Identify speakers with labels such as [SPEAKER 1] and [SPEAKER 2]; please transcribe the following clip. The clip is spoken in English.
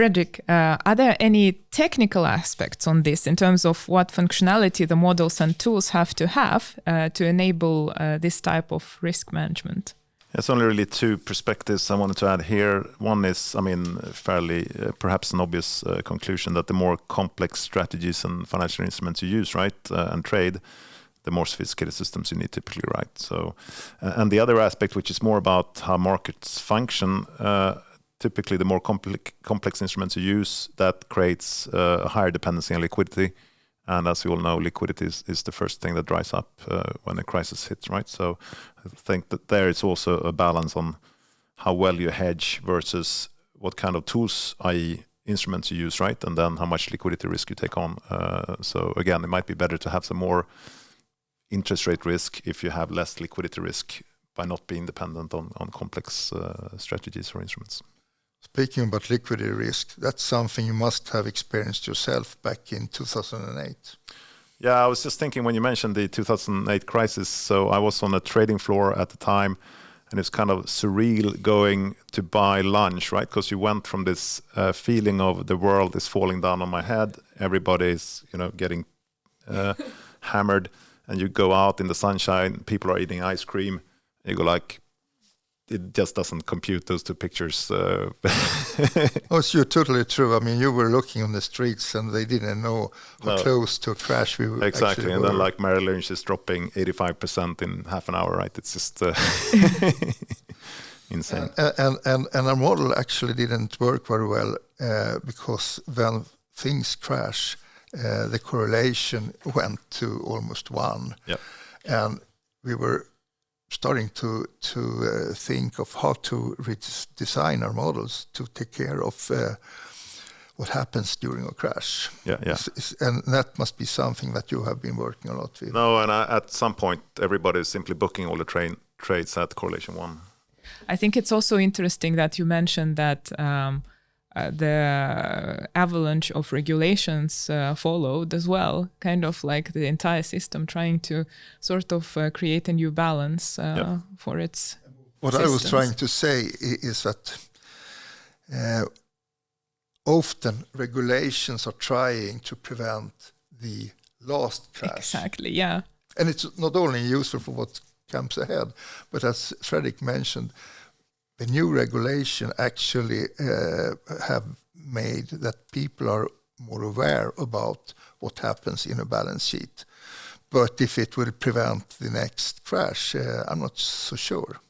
[SPEAKER 1] Fredrik, are there any technical aspects on this in terms of what functionality the models and tools have to enable this type of risk management?
[SPEAKER 2] It's only really two perspectives I wanted to add here. One is, fairly perhaps an obvious conclusion that the more complex strategies and financial instruments you use, right, and trade, the more sophisticated systems you need typically, right? So, and the other aspect, which is more about how markets function, typically the more complex instruments you use, that creates a higher dependency on liquidity. And as we all know, liquidity is the first thing that dries up when a crisis hits, right? So I think that there is also a balance on how well you hedge versus what kind of tools, i.e. instruments you use, right? And then how much liquidity risk you take on. So again, it might be better to have some more interest rate risk if you have less liquidity risk by not being dependent on complex strategies or instruments.
[SPEAKER 3] Speaking about liquidity risk, that's something you must have experienced yourself back in 2008.
[SPEAKER 2] Yeah, I was just thinking when you mentioned the 2008 crisis. So I was on a trading floor at the time, and it's kind of surreal going to buy lunch, right? Because you went from this feeling of the world is falling down on my head, everybody's getting hammered, and you go out in the sunshine, people are eating ice cream, and you go like, it just doesn't compute those two pictures.
[SPEAKER 3] Oh, you're totally true. I mean, you were looking on the streets and they didn't know how close to a crash we were.
[SPEAKER 2] Exactly. And then like Merrill Lynch is dropping 85% in half an hour, right? It's just insane.
[SPEAKER 3] And our model actually didn't work very well because when things crash, the correlation went to almost 1.
[SPEAKER 2] Yep.
[SPEAKER 3] And we were starting to think of how to design our models to take care of what happens during a crash.
[SPEAKER 2] Yeah.
[SPEAKER 3] And that must be something that you have been working a lot with.
[SPEAKER 2] No, and at some point, everybody is simply booking all the trades at correlation 1.
[SPEAKER 1] I think it's also interesting that you mentioned that the avalanche of regulations followed as well, kind of like the entire system trying to sort of create a new balance for its
[SPEAKER 3] What
[SPEAKER 1] systems.
[SPEAKER 3] I was trying to say is that often regulations are trying to prevent the last crash.
[SPEAKER 1] Exactly, yeah.
[SPEAKER 3] And it's not only useful for what comes ahead, but as Fredrik mentioned, the new regulation actually have made that people are more aware about what happens in a balance sheet. But if it will prevent the next crash, I'm not so sure.